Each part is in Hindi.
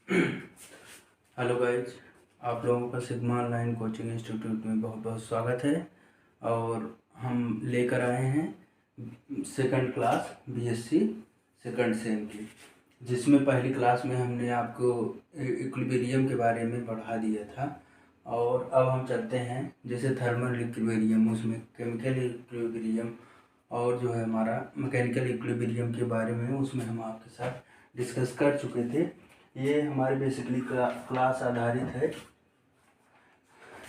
हेलो गाइज, आप लोगों का सिग्मा ऑनलाइन कोचिंग इंस्टीट्यूट में बहुत बहुत स्वागत है। और हम लेकर आए हैं second class BSc second same की, जिसमें पहली क्लास में हमने आपको इक्विलिब्रियम के बारे में पढ़ा दिया था। और अब हम चलते हैं जैसे थर्मल इक्विलिब्रियम, उसमें केमिकल इक्विलिब्रियम और जो है हमारा मैकेनिकल इक्विलिब्रियम के बारे में उसमें हम आपके साथ डिस्कस कर चुके थे। ये हमारे बेसिकली क्लास आधारित है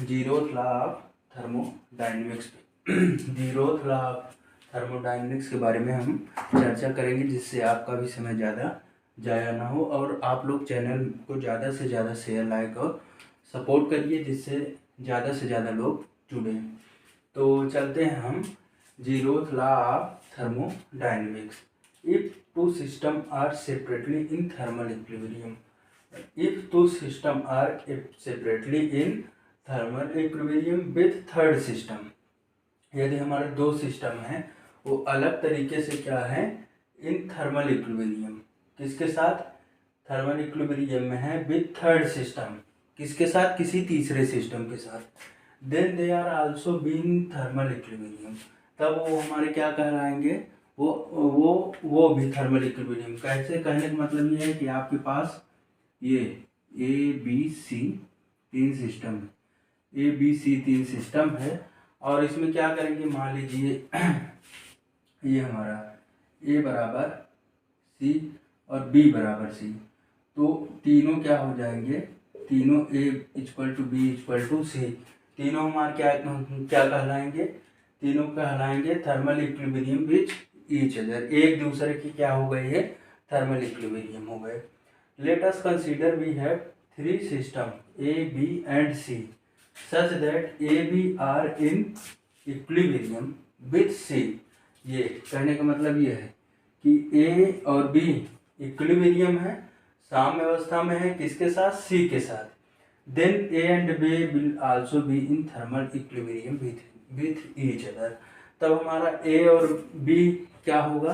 जीरोथ लॉ ऑफ थर्मोडाइनमिक्स पे। जीरोथ लॉ ऑफ थर्मोडाइनमिक्स के बारे में हम चर्चा करेंगे, जिससे आपका भी समय ज़्यादा जाया ना हो। और आप लोग चैनल को ज़्यादा से ज़्यादा शेयर, लाइक और सपोर्ट करिए, जिससे ज़्यादा से ज़्यादा लोग जुड़े। तो चलते हैं हम zeroth law of thermodynamics. If two systems are separately in thermal equilibrium, if two systems are separately in thermal equilibrium with third system, यदि हमारे दो सिस्टम हैं वो अलग तरीके से क्या है इन थर्मल इक्विलिब्रियम, किसके साथ थर्मल इक्विलिब्रियम में है विथ थर्ड सिस्टम, किसके साथ किसी तीसरे सिस्टम के साथ, then they are also being thermal equilibrium, तब वो हमारे क्या कहलाएंगे, वो भी थर्मल इक्विलिब्रियम। कैसे कहने का मतलब ये है कि आपके पास ये ए बी सी तीन सिस्टम, ए बी सी तीन सिस्टम है। और इसमें क्या करेंगे, मान लीजिए ये हमारा ए बराबर सी और बी बराबर सी, तो तीनों क्या हो जाएंगे, तीनों A equal to B equal to C, तीनों हमारे क्या कहलाएंगे, तीनों कहलाएंगे thermal equilibrium with each other, एक दूसरे की क्या हो गए है थर्मल इक्विलिब्रियम हो गए। Let us consider we have three system A B and C such that A B are in equilibrium with C. ये कहने का मतलब ये है कि ए और बी इक्विलिब्रियम है, साम्य अवस्था में है, किसके साथ, सी के साथ। Then A and B will also be in thermal equilibrium with each other, तब हमारा ए और बी क्या होगा,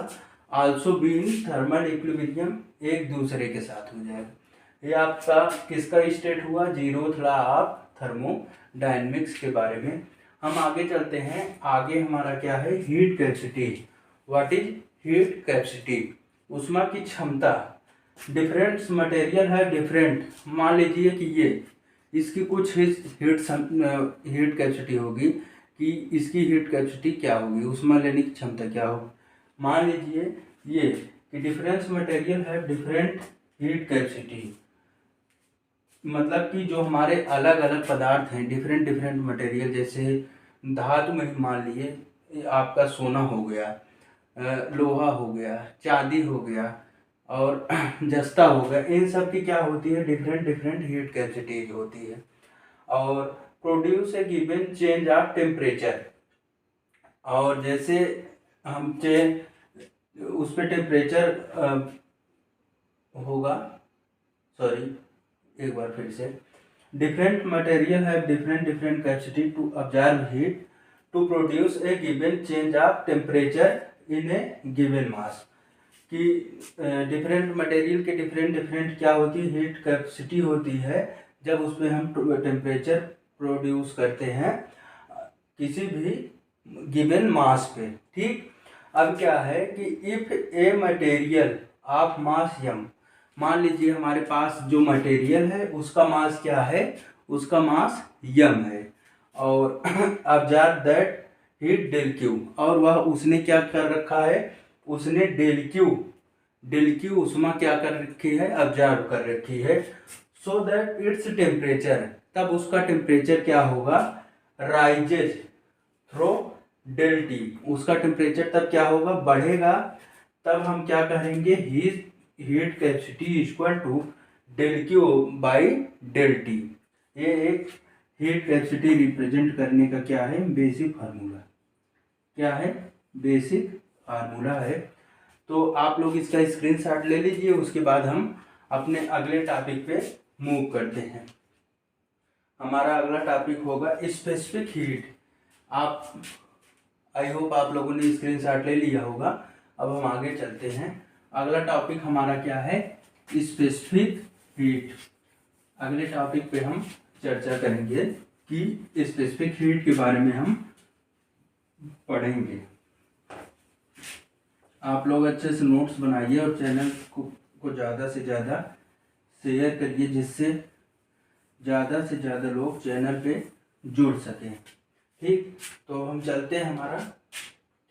also be in thermal equilibrium, एक दूसरे के साथ हो जाएगा। ये आपका किसका स्टेट हुआ, जीरोथ लॉ ऑफ थर्मोडायनेमिक्स के बारे में। हम आगे चलते हैं, आगे हमारा क्या है, heat capacity. What is heat capacity, ऊष्मा की क्षमता। डिफरेंट मटेरियल है डिफरेंट, मान लीजिए कि ये इसकी कुछ हीट कैपेसिटी होगी, कि इसकी हीट कैपेसिटी क्या होगी, ऊष्मा लेने की क्षमता क्या होगी। मान लीजिए ये कि डिफरेंस मटेरियल है डिफरेंट हीट कैपेसिटी, मतलब कि जो हमारे अलग अलग पदार्थ हैं डिफरेंट डिफरेंट मटेरियल, जैसे धातु में मान लिए आपका सोना हो गया, लोहा हो गया, चांदी हो गया और जस्ता हो गया, इन सब की क्या होती है डिफरेंट डिफरेंट हीट कैपेसिटीज होती है। और produce a given change of temperature, और जैसे हम उस पर टेम्परेचर होगा, सॉरी एक बार फिर से, different material have different different capacity to observe heat to produce a given change of temperature in a given mass, कि डिफरेंट मटेरियल के डिफरेंट डिफरेंट क्या होती है हीट कैपेसिटी होती है, जब उस पर हम टेम्परेचर प्रोड्यूस करते हैं किसी भी गिवन मास पे। ठीक, अब क्या है कि if a material of mass m, मान लीजिए हमारे पास जो मटेरियल है उसका मास क्या है, उसका मास यम है, और observe that heat del Q, और वह उसने क्या कर रखा है, उसने डेल क्यू ऊष्मा क्या कर रखी है, ऑब्जर्व कर रखी है, सो दैट इट्स टेम्परेचर, तब उसका टेम्परेचर क्या होगा, राइजेज थ्रो डेल टी, उसका टेम्परेचर तब क्या होगा, बढ़ेगा, तब हम क्या कहेंगे, heat capacity equal to del Q by del T. ये एक हीट कैपेसिटी रिप्रेजेंट करने का क्या है, बेसिक फार्मूला, क्या है, बेसिक फार्मूला है। तो आप लोग इसका स्क्रीनशॉट ले लीजिए, उसके बाद हम अपने अगले टॉपिक पे मूव करते हैं। हमारा अगला टॉपिक होगा स्पेसिफिक हीट। आप आई होप आप लोगों ने स्क्रीनशॉट ले लिया होगा। अब हम आगे चलते हैं, अगला टॉपिक हमारा क्या है, स्पेसिफिक हीट। अगले टॉपिक पे हम चर्चा करेंगे कि स्पेसिफिक हीट के बारे में हम पढ़ेंगे। आप लोग अच्छे से नोट्स बनाइए और चैनल को ज़्यादा से ज़्यादा शेयर करिए, जिससे ज़्यादा से ज़्यादा लोग चैनल पे जुड़ सकें। ठीक, तो हम चलते हैं। हमारा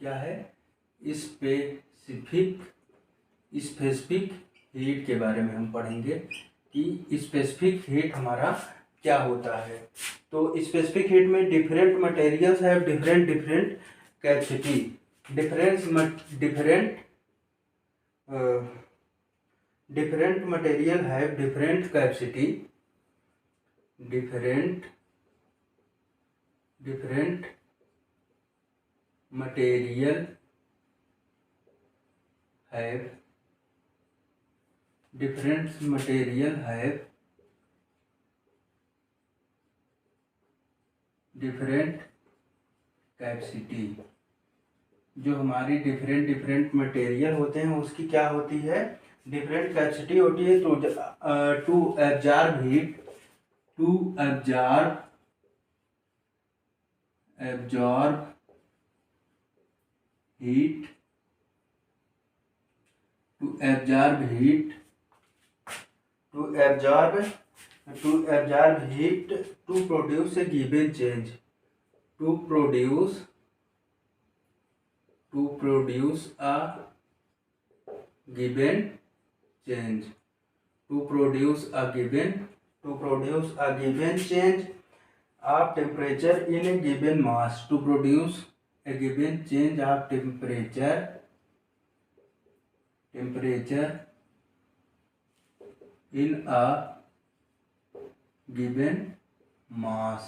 क्या है, स्पेसिफिक हीट के बारे में हम पढ़ेंगे कि स्पेसिफिक हीट हमारा क्या होता है। तो स्पेसिफिक हीट में different materials have different capacity. Different material have different capacity. Different material have different capacity. जो हमारी डिफरेंट मटेरियल होते हैं उसकी क्या होती है, डिफरेंट कैपेसिटी होती है। To absorb heat, to absorb heat to produce a given change, to produce a given change of temperature in a given mass. To produce a given change of temperature in a given mass।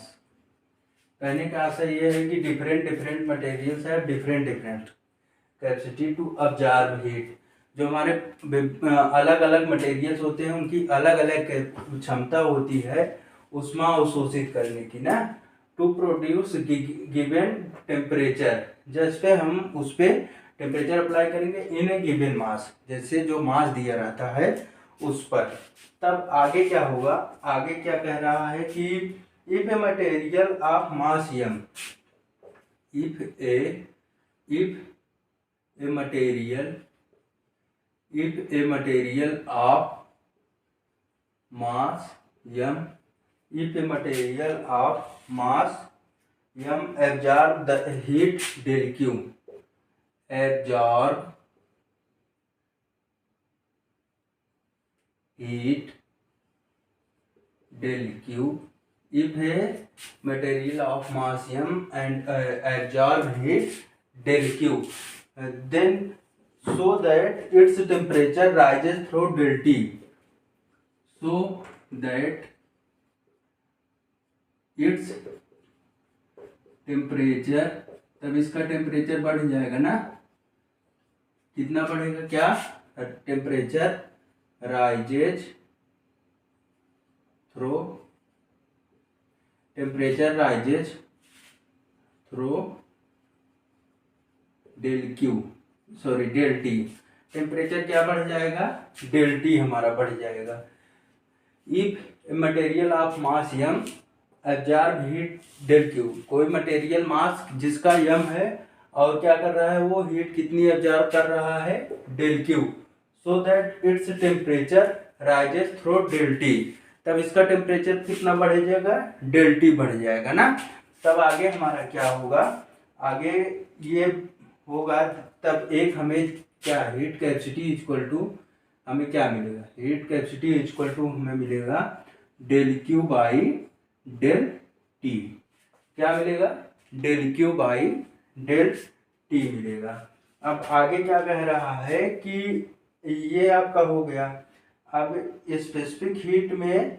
कहने का आशय यह है कि डिफरेंट मटेरियल्स है different capacity to absorb heat. जो हमारे अलग अलग मटेरियल्स होते हैं उनकी अलग अलग क्षमता होती है उष्मा अवशोषित करने की ना। टू प्रोड्यूस गिवन टेम्परेचर, जैसे हम उस पर टेम्परेचर अप्लाई करेंगे इन ए गिवन मास, जैसे जो मास दिया रहता है उस पर। तब आगे क्या होगा, आगे क्या कह रहा है कि if a material of mass m, if a material of mass m absorb the heat del Q, absorb heat del Q, if a material of mass m and absorb heat del Q, then so that its temperature rises through del T, so that its temperature, तब इसका टेम्परेचर बढ़ जाएगा ना। कितना बढ़ेगा, क्या, temperature rises through del T. Temperature क्या बढ़ जाएगा, डेल टी हमारा बढ़ जाएगा। If material of mass m absorb heat del Q, कोई मटेरियल मास जिसका m है और क्या कर रहा है, वो हीट कितनी एब्जॉर्ब कर रहा है, del Q, so that its temperature rises through del T. तब इसका टेम्परेचर कितना बढ़ जाएगा, डेल टी बढ़ जाएगा ना। तब आगे हमारा क्या होगा, आगे ये होगा, तब एक हमें क्या, हीट कैपेसिटी इक्वल टू हमें क्या मिलेगा, हीट कैपेसिटी इक्वल टू हमें मिलेगा del Q by del T. क्या मिलेगा, del Q by del T मिलेगा। अब आगे क्या कह रहा है कि ये आपका हो गया। अब स्पेसिफिक हीट में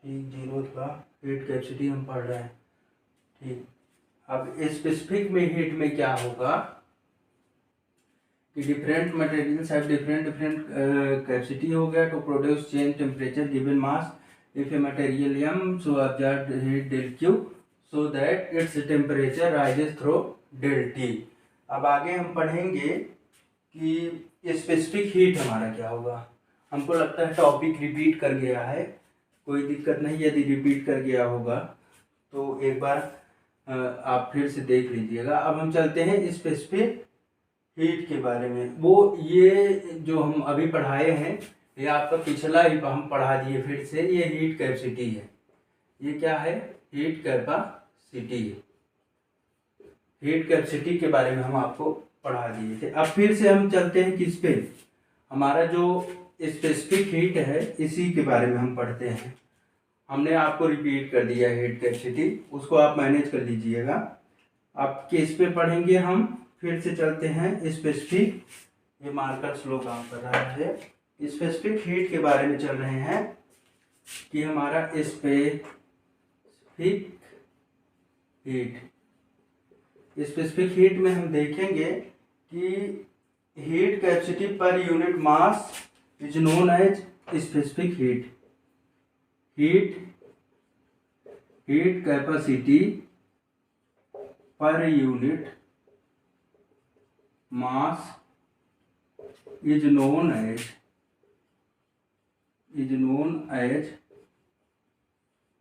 ठीक 0 था, हीट कैपेसिटी हम पढ़ रहे हैं। ठीक, अब स्पेसिफिक में हीट में क्या होगा कि different materials have different capacity हो गया to produce change temperature given mass. If a material m so absorb heat del Q so that its temperature rises through del T। अब आगे हम पढ़ेंगे कि स्पेसिफिक हीट हमारा क्या होगा। हमको लगता है टॉपिक रिपीट कर गया है, कोई दिक्कत नहीं यदि रिपीट कर गया होगा तो एक बार आप फिर से देख लीजिएगा। अब हम चलते हैं स्पेसिफिक हीट के बारे में। वो ये जो हम अभी पढ़ाए हैं ये आपका पिछला ही हम पढ़ा दिए फिर से। ये हीट कैपेसिटी है, ये क्या है, हीट कैपेसिटी है। हीट कैपेसिटी के बारे में हम आपको पढ़ा दिए थे। अब फिर से हम चलते हैं किस पे, हमारा जो स्पेसिफिक हीट है इसी के बारे में हम पढ़ते हैं। हमने आपको रिपीट कर दिया हीट कैपेसिटी, उसको आप मैनेज कर लीजिएगा। अब किस पे पढ़ेंगे हम, फिर से चलते हैं स्पेसिफिक। ये मार्कर स्लो काम कर रहा है। स्पेसिफिक हीट के बारे में चल रहे हैं कि हमारा स्पेसिफिक हीट, स्पेसिफिक हीट में हम देखेंगे कि heat capacity per unit mass is known as specific heat. Heat capacity per unit mass is known as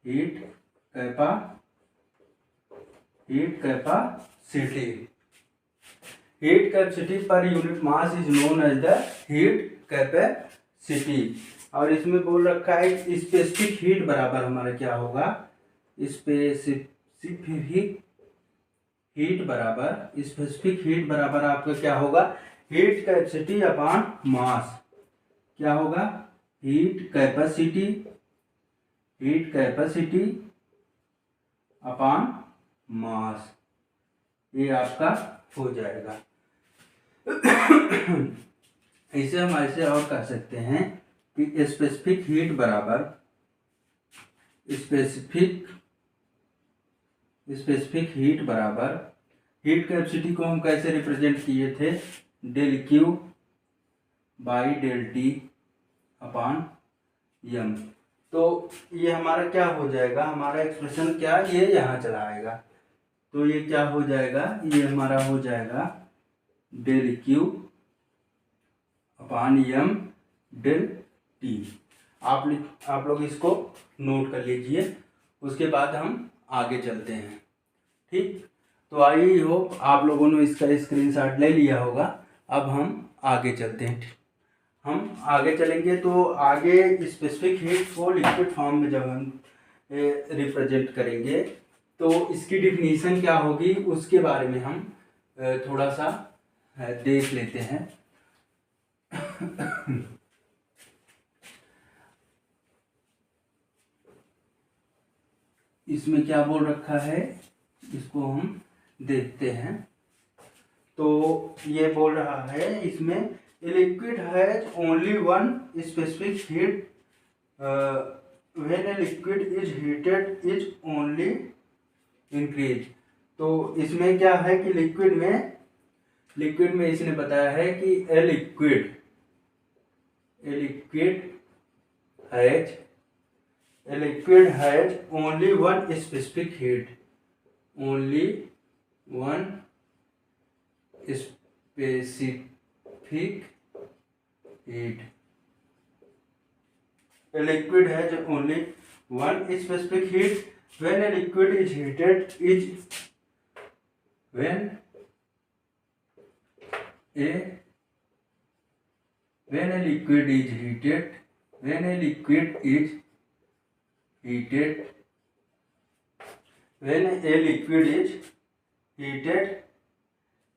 heat capacity. Heat capacity per unit mass is known as the heat capacity. और इसमें बोल रखा है स्पेसिफिक हीट बराबर हमारा क्या होगा, स्पेसिफिक हीट बराबर आपका क्या होगा, हीट कैपेसिटी अपॉन मास। क्या होगा, हीट कैपेसिटी अपॉन मास, ये आपका हो जाएगा। इसे हम ऐसे और कह सकते हैं कि स्पेसिफिक हीट बराबर हीट कैपेसिटी को हम कैसे रिप्रेजेंट किए थे, del Q by del T upon m. तो ये हमारा क्या हो जाएगा, हमारा एक्सप्रेशन क्या, ये यहाँ चला आएगा। तो ये क्या हो जाएगा, ये हमारा हो जाएगा डेल क्यू अपॉन यम डेल टी। आप लोग इसको नोट कर लीजिए, उसके बाद हम आगे चलते हैं। ठीक, तो आई होप आप लोगों ने इसका स्क्रीनशॉट ले लिया होगा। अब हम आगे चलते हैं। हम आगे चलेंगे तो आगे स्पेसिफिक हीट को लिक्विड फॉर्म में जब हम रिप्रेजेंट करेंगे तो इसकी डिफिनीशन क्या होगी उसके बारे में हम थोड़ा सा देख लेते हैं। इसमें क्या बोल रखा है, इसको हम देखते हैं। तो ये बोल रहा है इसमें liquid has only one specific heat when a liquid is heated is only increase. तो इसमें क्या है कि लिक्विड में इसने बताया है कि a liquid has only one specific heat, only one specific heat. A liquid has only one specific heat when a liquid is heated when a liquid is heated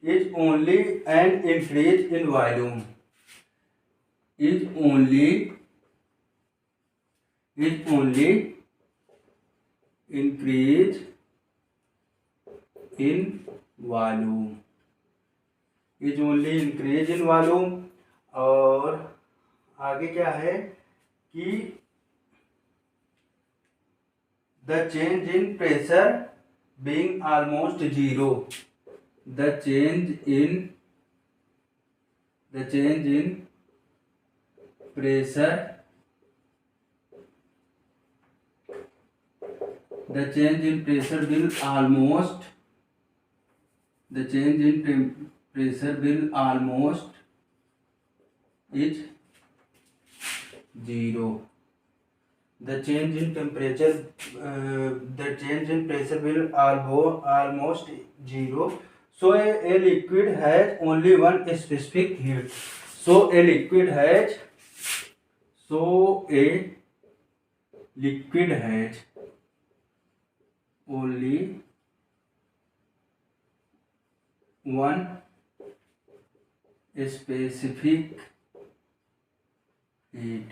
is only an increase in volume, is only increase in volume, is only increase in volume। और आगे क्या है कि the change in pressure being almost zero, the change in pressure the change in pressure will almost is zero. The change in pressure will almost zero. So a liquid has only one specific heat. So a liquid has only one specific heat.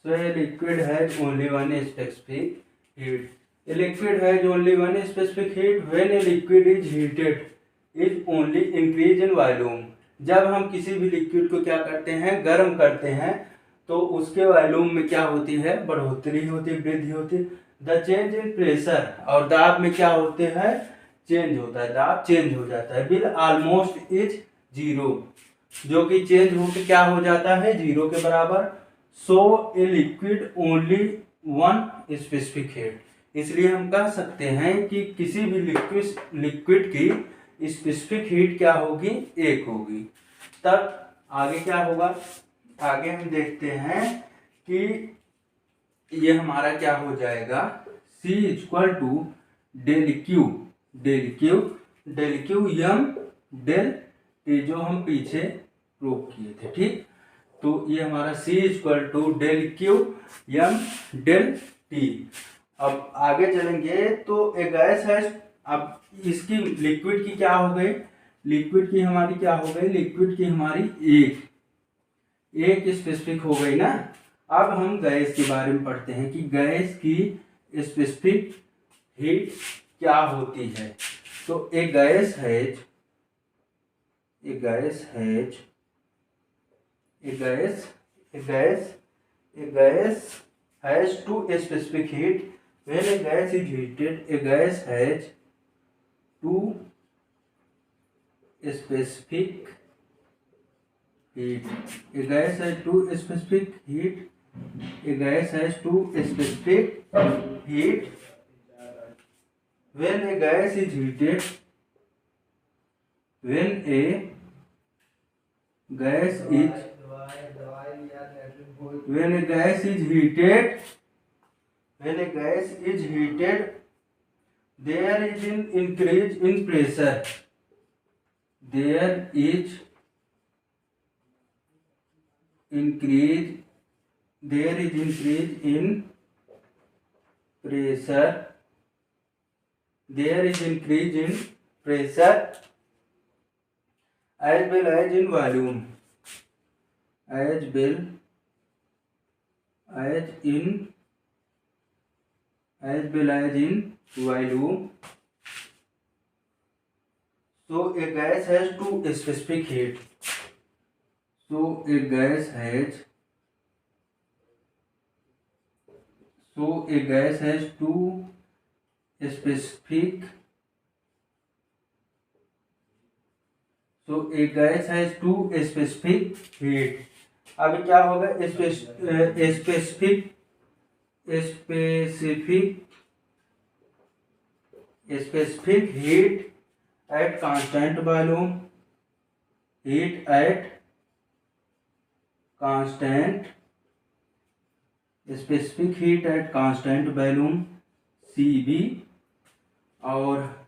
So a liquid has only one specific heat. A liquid has only one specific heat when a liquid is heated is only increase in volume. जब हम किसी भी लिक्विड को क्या करते हैं, गर्म करते हैं, तो उसके वॉल्यूम में क्या होती है, बढ़ोतरी होती है, वृद्धि होती है. द चेंज इन प्रेशर, और दाब में क्या होते हैं, चेंज होता है, दाब चेंज हो जाता है. विल ऑलमोस्ट इज जीरो, जो कि चेंज होकर क्या हो जाता है, जीरो के बराबर. So a liquid only one specific heat. इसलिए हम कह सकते हैं कि किसी भी लिक्विड की स्पेसिफिक हीट क्या होगी, एक होगी. तब आगे क्या होगा, आगे हम देखते हैं कि ये हमारा क्या हो जाएगा, C equal to del Q m del T, जो हम पीछे प्रूव किए थे. ठीक, तो ये हमारा C equal to del Q m del T. अब आगे चलेंगे तो एक गैस है. अब इसकी लिक्विड की क्या हो गई, लिक्विड की हमारी क्या हो गई, लिक्विड की हमारी एक स्पेसिफिक हो गई ना. अब हम गैस के बारे में पढ़ते हैं कि गैस की स्पेसिफिक हीट क्या होती है. तो एक gas has two specific heat. When a gas is heated, a gas has two specific heat. A gas has two specific heat. When a gas is heated, when a gas is heated, there is an increase in pressure. There is increase in pressure as well as in volume. So a gas has two specific heat. So a gas has two specific. So a gas has two specific heat. अब क्या होगा, specific heat at constant volume. Specific heat at constant volume CB, और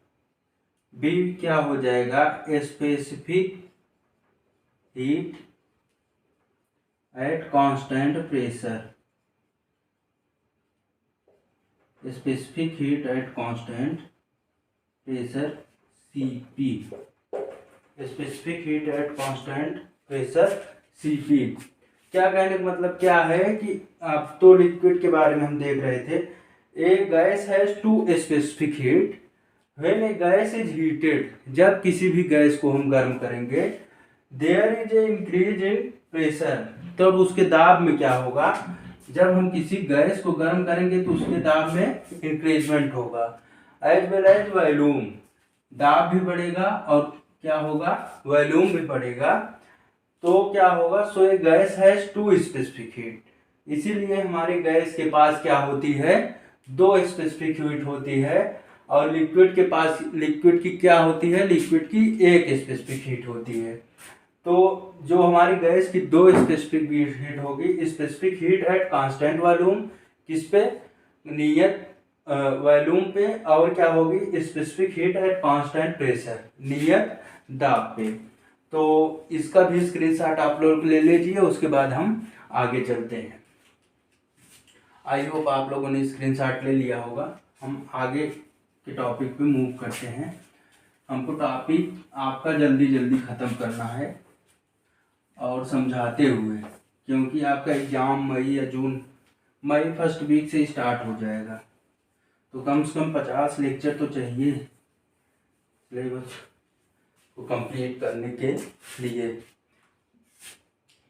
B क्या हो जाएगा, specific heat at constant pressure. Specific heat at constant pressure CP. Specific heat at constant pressure CP. क्या कहने का मतलब क्या है कि अब तो लिक्विड के बारे में हम देख रहे थे. A gas has two specific heat. When a gas is heated, जब किसी भी गैस को हम गर्म करेंगे, there is a increase in pressure, तब उसके दाब में क्या होगा, जब हम किसी गैस को गर्म करेंगे तो उसके दाब में इंक्रीजमेंट होगा. एज वेल एज वॉल्यूम, दाब भी बढ़ेगा और क्या होगा, वॉल्यूम भी बढ़ेगा. तो क्या होगा, so a gas has two specific heat. इसीलिए हमारे गैस के पास क्या होती है, दो स्पेसिफिक हीट होती है, और लिक्विड के पास, लिक्विड की क्या होती है, लिक्विड की एक स्पेसिफिक हीट होती है। तो जो हमारी गैस की दो स्पेसिफिक हीट होगी, specific heat at constant volume, किस पे, नियत वॉल्यूम पे, और क्या होगी, specific heat at constant pressure, नियत दाब पे। तो इसका भी स्क्रीनशॉट आप लोग ले लीजिए, उसके बाद हम आगे चलते हैं। आई होप आप लोगों ने स्क्रीनशॉट ले लिया होगा। हम आगे के टॉपिक पे मूव करते हैं। हमको टॉपिक आपका जल्दी जल्दी ख़त्म करना है और समझाते हुए, क्योंकि आपका एग्ज़ाम मई या जून, मई फर्स्ट वीक से स्टार्ट हो जाएगा। तो कम से कम 50 लेक्चर तो चाहिए सिलेबस को कंप्लीट करने के लिए।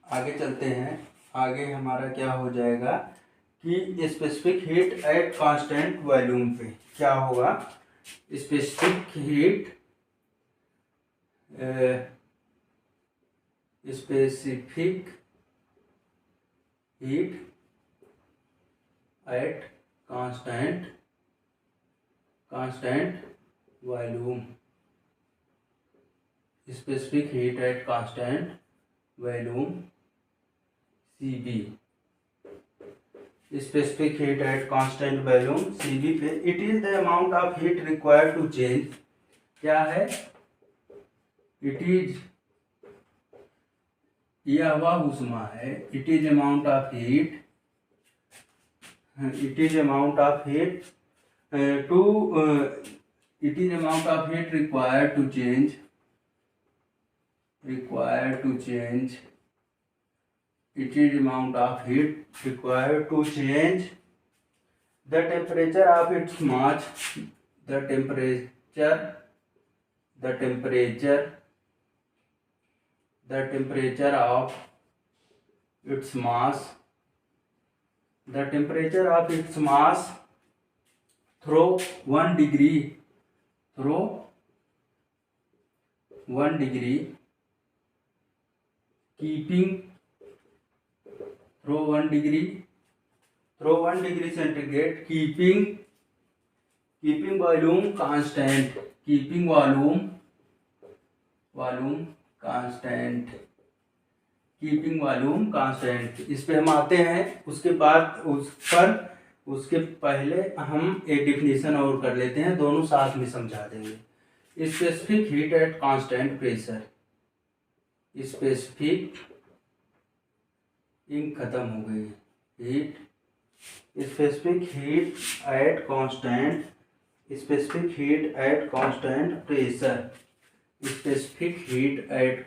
आगे चलते हैं। आगे हमारा क्या हो जाएगा कि specific heat at constant volume पे क्या होगा, specific heat specific heat at constant volume, specific heat at constant volume Cv, specific heat at constant volume Cv पे, it is the amount of heat required to change, क्या है, it is, यह हवा ऊष्मा है, it is amount of heat, it is amount of heat to it is amount of heat required to change it is amount of heat required to change the temperature of its mass, the temperature of its mass, the temperature of its mass through 1 degree keeping through 1 degree centigrade, keeping volume constant, keeping volume constant। इस पे हम आते हैं। उसके बाद उसके पहले हम एक डिफिनीशन और कर लेते हैं, दोनों साथ में समझा देंगे। Specific heat at constant pressure, specific ink खत्म हो गई, heat, specific heat at constant pressure, specific heat at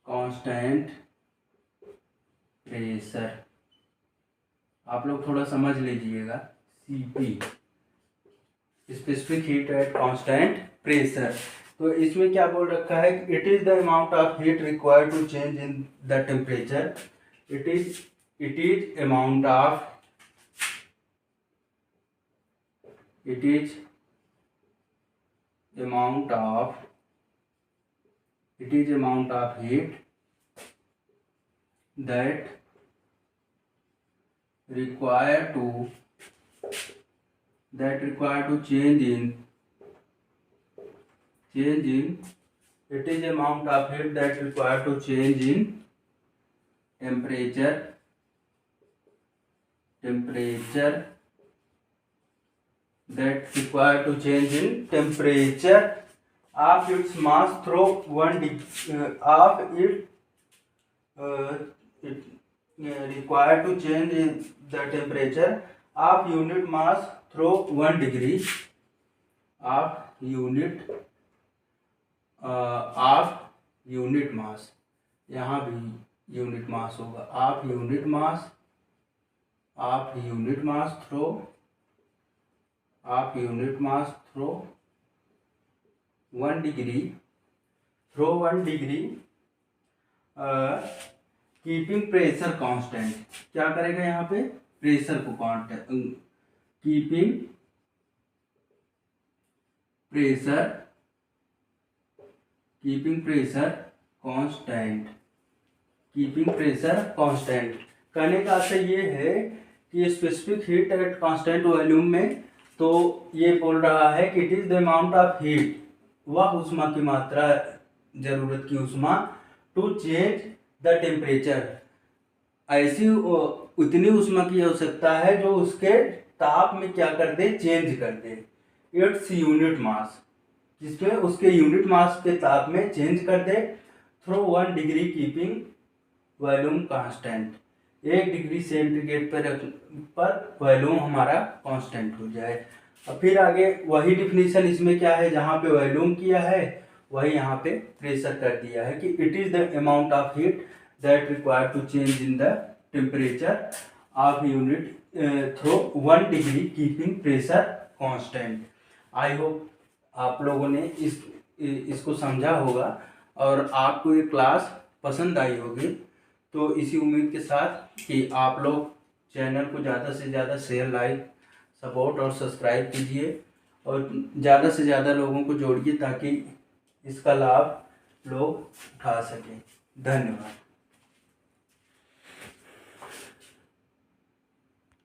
constant pressure. आप लोग थोड़ा समझ लीजिएगा। Cp, specific heat at constant pressure. तो इसमें क्या बोल रखा है, it is the amount of heat required to change in the temperature, it is amount of heat that required to change in it is amount of heat that required to change in temperature that required to change in temperature of its mass through 1 degree required to change in the temperature of unit mass through 1 degree of unit mass, यहाँ भी यूनिट मास होगा, of unit mass through 1 degree keeping pressure constant. क्या करेगा यहाँ पे, प्रेशर को constant, keeping pressure constant, keeping pressure constant. कहने का अर्थ ये है कि specific heat at constant volume में, तो ये बोल रहा है कि it is the amount of heat, वह ऊष्मा की मात्रा, जरूरत की ऊष्मा, टू चेंज द टेम्परेचर, ऐसी उतनी ऊष्मा की आवश्यकता है जो उसके ताप में क्या कर दे, चेंज कर दे, इट्स यूनिट मास, जिसमें उसके यूनिट मास के ताप में चेंज कर दे, through 1 degree keeping volume constant, 1 degree centigrade पर वॉल्यूम हमारा कांस्टेंट हो जाए। और फिर आगे वही डिफिनीशन इसमें क्या है, जहाँ पे वॉल्यूम किया है वही यहाँ पे प्रेशर कर दिया है कि it is the amount of heat that required to change in the temperature of unit through 1 degree keeping pressure constant. I hope आप लोगों ने इसको समझा होगा और आपको ये क्लास पसंद आई होगी। तो इसी उम्मीद के साथ कि आप लोग चैनल को ज़्यादा से ज़्यादा शेयर, लाइक, सपोर्ट और सब्सक्राइब कीजिए और ज़्यादा से ज़्यादा लोगों को जोड़िए ताकि इसका लाभ लोग उठा सकें। धन्यवाद।